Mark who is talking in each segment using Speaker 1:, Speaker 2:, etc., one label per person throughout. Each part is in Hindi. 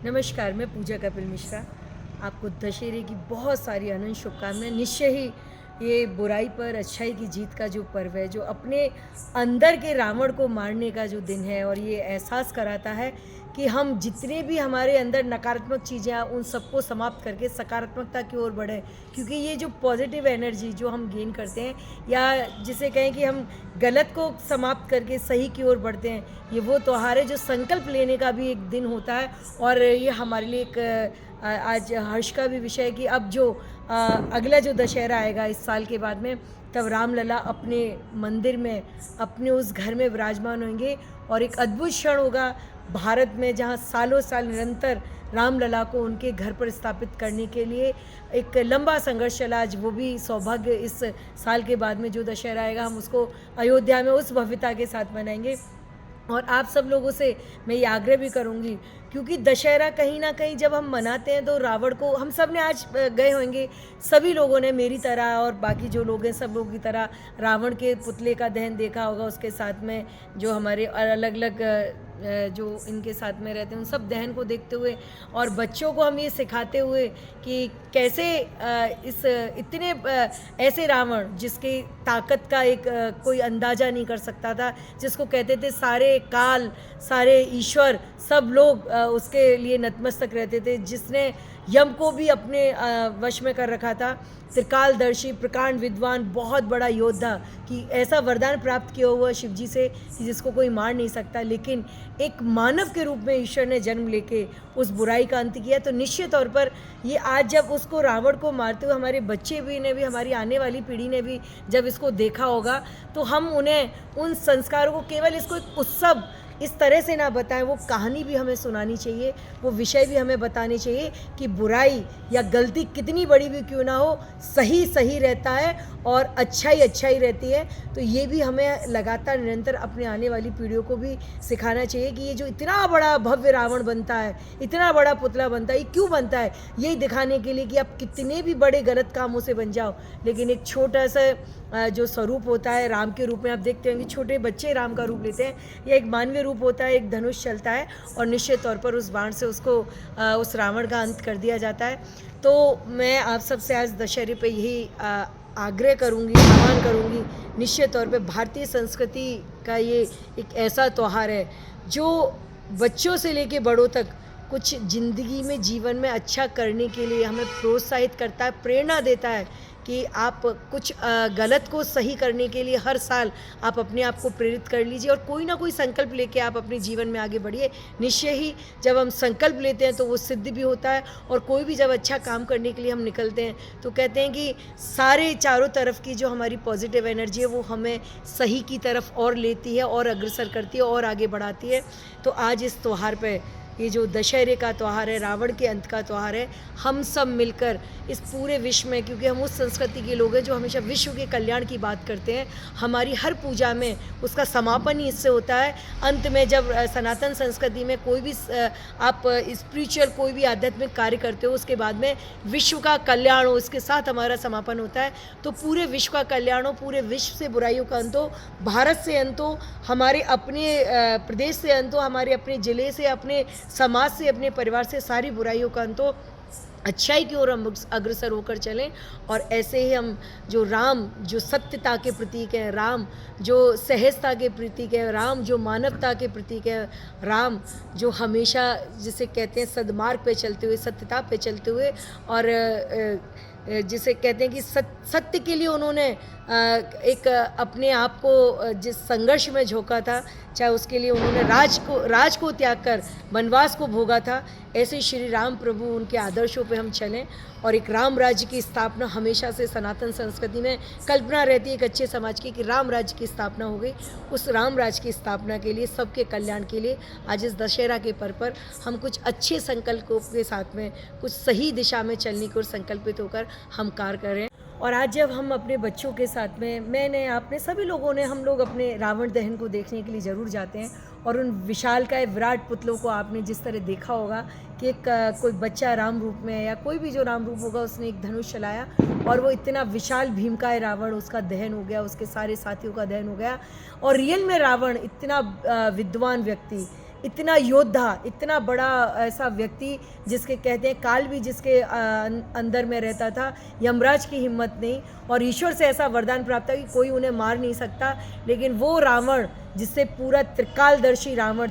Speaker 1: नमस्कार, मैं पूजा कपिल मिश्रा। आपको दशहरे की बहुत सारी अनंत शुभकामनाएँ। निश्चय ही ये बुराई पर अच्छाई की जीत का जो पर्व है, जो अपने अंदर के रावण को मारने का जो दिन है और ये एहसास कराता है कि हम जितने भी हमारे अंदर नकारात्मक चीज़ें हैं, उन सबको समाप्त करके सकारात्मकता की ओर बढ़ें। क्योंकि ये जो पॉज़िटिव एनर्जी जो हम गेन करते हैं या जिसे कहें कि हम गलत को समाप्त करके सही की ओर बढ़ते हैं, ये वो त्योहार है जो संकल्प लेने का भी एक दिन होता है। और ये हमारे लिए एक आज हर्ष का भी विषय है कि अब जो अगला जो दशहरा आएगा इस साल के बाद में, तब रामलला अपने मंदिर में अपने उस घर में विराजमान होंगे और एक अद्भुत क्षण होगा भारत में, जहाँ सालों साल निरंतर रामलला को उनके घर पर स्थापित करने के लिए एक लंबा संघर्ष चला। आज वो भी सौभाग्य, इस साल के बाद में जो दशहरा आएगा हम उसको अयोध्या में उस भव्यता के साथ मनाएंगे। और आप सब लोगों से मैं ये आग्रह भी करूँगी, क्योंकि दशहरा कहीं न कहीं जब हम मनाते हैं तो रावण को हम सब ने आज गए होंगे, सभी लोगों ने मेरी तरह और बाकी जो लोग हैं सब लोगों की तरह रावण के पुतले का दहन देखा होगा। उसके साथ में जो हमारे अलग-अलग जो इनके साथ में रहते हैं उन सब दहन को देखते हुए और बच्चों को हम ये सिखाते हुए कि कैसे इस इतने ऐसे रावण जिसकी ताकत का एक कोई अंदाज़ा नहीं कर सकता था, जिसको कहते थे सारे काल, सारे ईश्वर, सब लोग उसके लिए नतमस्तक रहते थे, जिसने यम को भी अपने वश में कर रखा था। त्रिकालदर्शी, प्रकांड विद्वान, बहुत बड़ा योद्धा, कि ऐसा वरदान प्राप्त किया हुआ शिव जी से कि जिसको कोई मार नहीं सकता, लेकिन एक मानव के रूप में ईश्वर ने जन्म लेके उस बुराई का अंत किया। तो निश्चित तौर पर ये आज जब उसको रावण को मारते हुए हमारे बच्चे भी ने भी, हमारी आने वाली पीढ़ी ने भी जब इसको देखा होगा, तो हम उन्हें उन संस्कारों को केवल इसको एक उत्सव इस तरह से ना बताएं, वो कहानी भी हमें सुनानी चाहिए, वो विषय भी हमें बताने चाहिए कि बुराई या गलती कितनी बड़ी भी क्यों ना हो, सही सही रहता है और अच्छाई अच्छाई रहती है। तो ये भी हमें लगातार निरंतर अपने आने वाली पीढ़ियों को भी सिखाना चाहिए कि ये जो इतना बड़ा भव्य रावण बनता है, इतना बड़ा पुतला बनता है, ये क्यों बनता है? यही दिखाने के लिए कि आप कितने भी बड़े गलत कामों से बन जाओ, लेकिन एक छोटा सा जो स्वरूप होता है राम के रूप में, आप देखते हैं कि छोटे बच्चे राम का रूप लेते हैं, या एक मानवीय रूप होता है, एक धनुष चलता है और निश्चित तौर पर उस बाण से उसको उस रावण का अंत कर दिया जाता है। तो मैं आप सबसे आज दशहरे पे यही आग्रह करूँगी, आह्वान करूँगी, निश्चित तौर पे भारतीय संस्कृति का ये एक ऐसा त्यौहार है जो बच्चों से लेके बड़ों तक कुछ ज़िंदगी में, जीवन में अच्छा करने के लिए हमें प्रोत्साहित करता है, प्रेरणा देता है कि आप कुछ गलत को सही करने के लिए हर साल आप अपने आप को प्रेरित कर लीजिए और कोई ना कोई संकल्प लेके आप अपने जीवन में आगे बढ़िए। निश्चय ही जब हम संकल्प लेते हैं तो वो सिद्ध भी होता है, और कोई भी जब अच्छा काम करने के लिए हम निकलते हैं तो कहते हैं कि सारे चारों तरफ की जो हमारी पॉजिटिव एनर्जी है वो हमें सही की तरफ और लेती है और अग्रसर करती है और आगे बढ़ाती है। तो आज इस त्यौहार पर, ये जो दशहरे का त्यौहार है, रावण के अंत का त्यौहार है, हम सब मिलकर इस पूरे विश्व में, क्योंकि हम उस संस्कृति के लोग हैं जो हमेशा विश्व के कल्याण की बात करते हैं, हमारी हर पूजा में उसका समापन ही इससे होता है। अंत में जब सनातन संस्कृति में कोई भी आप स्पिरिचुअल कोई भी आध्यात्मिक कार्य करते हो, उसके बाद में विश्व का कल्याण हो, इसके साथ हमारा समापन होता है। तो पूरे विश्व का कल्याण हो, पूरे विश्व से बुराइयों का अंत हो, भारत से अंत हो, हमारे अपने प्रदेश से अंत हो, हमारे अपने ज़िले से, अपने समाज से, अपने परिवार से सारी बुराइयों का अंत हो, अच्छाई की ओर हम अग्रसर होकर चलें। और ऐसे ही हम जो राम जो सत्यता के प्रतीक है, राम जो सहजता के प्रतीक है, राम जो मानवता के प्रतीक है, राम जो हमेशा जिसे कहते हैं सद्मार्ग पे चलते हुए, सत्यता पे चलते हुए, और जिसे कहते हैं कि सत्य के लिए उन्होंने एक अपने आप को जिस संघर्ष में झोंका था, चाहे उसके लिए उन्होंने राज को त्याग कर वनवास को भोगा था, ऐसे श्री राम प्रभु उनके आदर्शों पे हम चलें। और एक राम राज्य की स्थापना हमेशा से सनातन संस्कृति में कल्पना रहती है एक अच्छे समाज की, कि राम राज्य की स्थापना हो गई। उस राम राज्य की स्थापना के लिए, सबके कल्याण के लिए आज इस दशहरा के पर्व पर हम कुछ अच्छे संकल्पों के साथ में कुछ सही दिशा में चलने की ओर संकल्पित होकर हम कार्य करें। और आज जब हम अपने बच्चों के साथ में, मैंने, आपने, सभी लोगों ने, हम लोग अपने रावण दहन को देखने के लिए ज़रूर जाते हैं, और उन विशालकाय विराट पुतलों को आपने जिस तरह देखा होगा कि एक कोई बच्चा राम रूप में या कोई भी जो राम रूप होगा उसने एक धनुष चलाया और वो इतना विशाल भीमकाय रावण, उसका दहन हो गया, उसके सारे साथियों का दहन हो गया। और रियल में रावण इतना विद्वान व्यक्ति, इतना योद्धा, इतना बड़ा ऐसा व्यक्ति जिसके कहते हैं काल भी जिसके अंदर में रहता था, यमराज की हिम्मत नहीं, और ईश्वर से ऐसा वरदान प्राप्त था कि कोई उन्हें मार नहीं सकता। लेकिन वो रावण जिससे पूरा त्रिकालदर्शी रावण,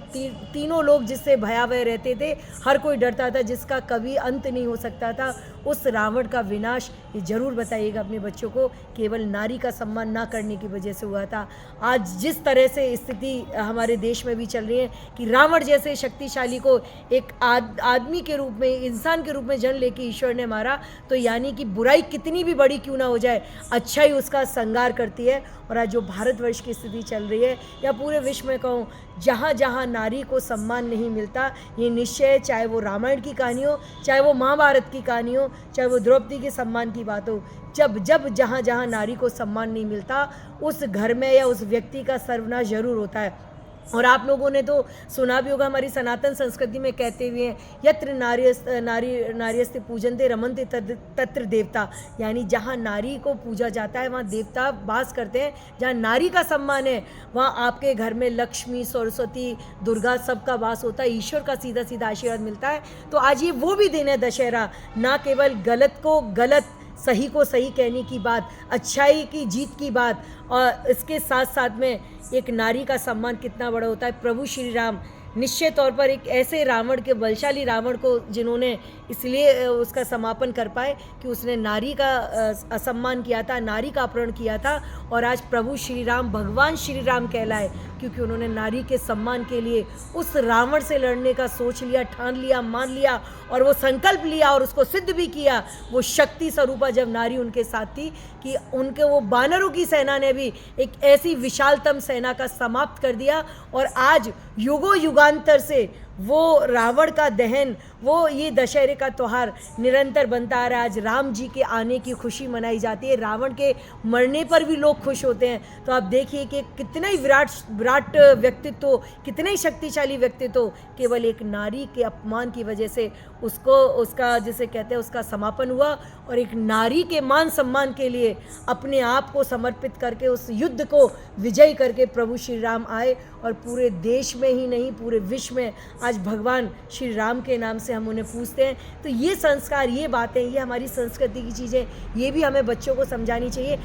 Speaker 1: तीनों लोग जिससे भयावह रहते थे, हर कोई डरता था, जिसका कभी अंत नहीं हो सकता था, उस रावण का विनाश ये ज़रूर बताइएगा अपने बच्चों को, केवल नारी का सम्मान ना करने की वजह से हुआ था। आज जिस तरह से स्थिति हमारे देश में भी चल रही है कि रावण जैसे शक्तिशाली को एक आदमी के रूप में, इंसान के रूप में जन्म लेके ईश्वर ने मारा, तो यानी कि बुराई कितनी भी बड़ी क्यों ना हो जाए, अच्छाई उसका संगार करती है। और आज जो भारतवर्ष की स्थिति चल रही है, या पूरे विश्व में कहूँ, जहाँ जहाँ नारी को सम्मान नहीं मिलता, ये निश्चय, चाहे वो रामायण की कहानी हो, चाहे वो महाभारत की कहानी हो, चाहे वो द्रौपदी के सम्मान की बात हो, जब जब जहाँ जहाँ नारी को सम्मान नहीं मिलता, उस घर में या उस व्यक्ति का सर्वनाश जरूर होता है। और आप लोगों ने तो सुना भी होगा, हमारी सनातन संस्कृति में कहते हुए हैं, यत्र नार्यस्ते पूजन्ते रमन्ते तत्र देवता, यानी जहाँ नारी को पूजा जाता है वहाँ देवता वास करते हैं। जहाँ नारी का सम्मान है वहाँ आपके घर में लक्ष्मी, सरस्वती, दुर्गा सबका वास होता है, ईश्वर का सीधा सीधा आशीर्वाद मिलता है। तो आज ये वो भी दिन है दशहरा, ना केवल गलत को गलत, सही को सही कहने की बात, अच्छाई की जीत की बात, और इसके साथ साथ में एक नारी का सम्मान कितना बड़ा होता है। प्रभु श्री राम निश्चित तौर पर एक ऐसे रावण के, बलशाली रावण को, जिन्होंने इसलिए उसका समापन कर पाए कि उसने नारी का असम्मान किया था, नारी का अपहरण किया था, और आज प्रभु श्री राम भगवान श्री राम कहलाए, क्योंकि उन्होंने नारी के सम्मान के लिए उस रावण से लड़ने का सोच लिया, ठान लिया, मान लिया, और वो संकल्प लिया और उसको सिद्ध भी किया। वो शक्ति स्वरूपा जब नारी उनके साथ थी कि उनके वो बानरों की सेना ने भी एक ऐसी विशालतम सेना का समाप्त कर दिया, और आज युगों युगांतर से वो रावण का दहन, वो ये दशहरे का त्यौहार निरंतर बनता आ रहा है। आज राम जी के आने की खुशी मनाई जाती है, रावण के मरने पर भी लोग खुश होते हैं। तो आप देखिए कि कितना ही विराट व्यक्तित्व, कितने ही शक्तिशाली व्यक्तित्व, केवल एक नारी के अपमान की वजह से उसका जिसे कहते हैं उसका समापन हुआ, और एक नारी के मान सम्मान के लिए अपने आप को समर्पित करके उस युद्ध को विजयी करके प्रभु श्री राम आए, और पूरे देश में ही नहीं पूरे विश्व में आज भगवान श्री राम के नाम से हम उन्हें पूजते हैं। तो ये संस्कार, ये बातें, ये हमारी संस्कृति की चीज़ें, ये भी हमें बच्चों को समझानी चाहिए।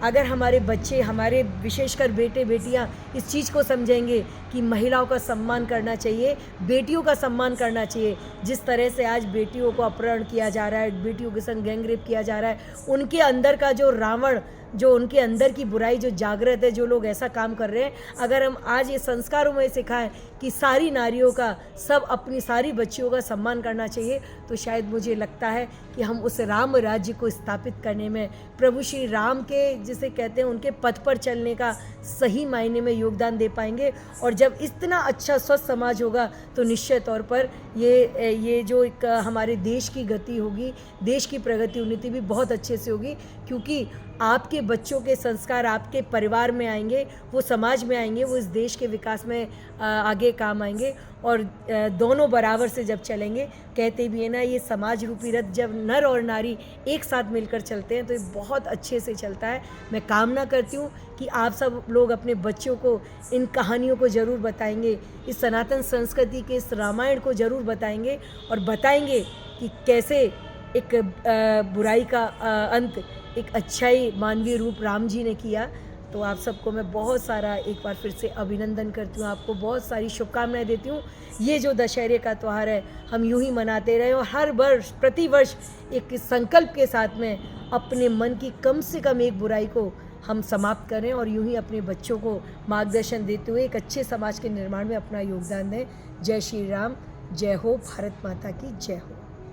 Speaker 1: अगर हमारे बच्चे, हमारे विशेषकर बेटे बेटियां इस चीज़ को समझेंगे कि महिलाओं का सम्मान करना चाहिए, बेटियों का सम्मान करना चाहिए, जिस तरह से आज बेटियों को अपहरण किया जा रहा है, बेटियों के संग गैंगरेप किया जा रहा है, उनके अंदर का जो रावण, जो उनके अंदर की बुराई जो जागृत है, जो लोग ऐसा काम कर रहे हैं, अगर हम आज ये संस्कारों में सिखाएं कि सारी नारियों का, सब अपनी सारी बच्चियों का सम्मान करना चाहिए, तो शायद मुझे लगता है कि हम उस राम राज्य को स्थापित करने में, प्रभु श्री राम के जिसे कहते हैं उनके पथ पर चलने का सही मायने में योगदान दे पाएंगे। और जब इतना अच्छा स्वस्थ समाज होगा तो निश्चित तौर पर ये जो एक हमारे देश की गति होगी, देश की प्रगति उन्नति भी बहुत अच्छे से होगी, क्योंकि आपके बच्चों के संस्कार आपके परिवार में आएंगे, वो समाज में आएंगे, वो इस देश के विकास में आगे काम आएंगे। और दोनों बराबर से जब चलेंगे, कहते भी है ना, ये समाज रूपी रथ जब नर और नारी एक साथ मिलकर चलते हैं तो ये बहुत अच्छे से चलता है। मैं कामना करती हूँ कि आप सब लोग अपने बच्चों को इन कहानियों को ज़रूर बताएंगे, इस सनातन संस्कृति के इस रामायण को ज़रूर बताएंगे, और बताएंगे कि कैसे एक बुराई का अंत एक अच्छाई मानवीय रूप राम जी ने किया। तो आप सबको मैं बहुत सारा एक बार फिर से अभिनंदन करती हूँ, आपको बहुत सारी शुभकामनाएं देती हूँ। ये जो दशहरे का त्यौहार है हम यूं ही मनाते रहे, और हर वर्ष प्रतिवर्ष एक संकल्प के साथ में अपने मन की कम से कम एक बुराई को हम समाप्त करें, और यूं ही अपने बच्चों को मार्गदर्शन देते हुए एक अच्छे समाज के निर्माण में अपना योगदान दें। जय श्री राम, जय हो, भारत माता की जय हो।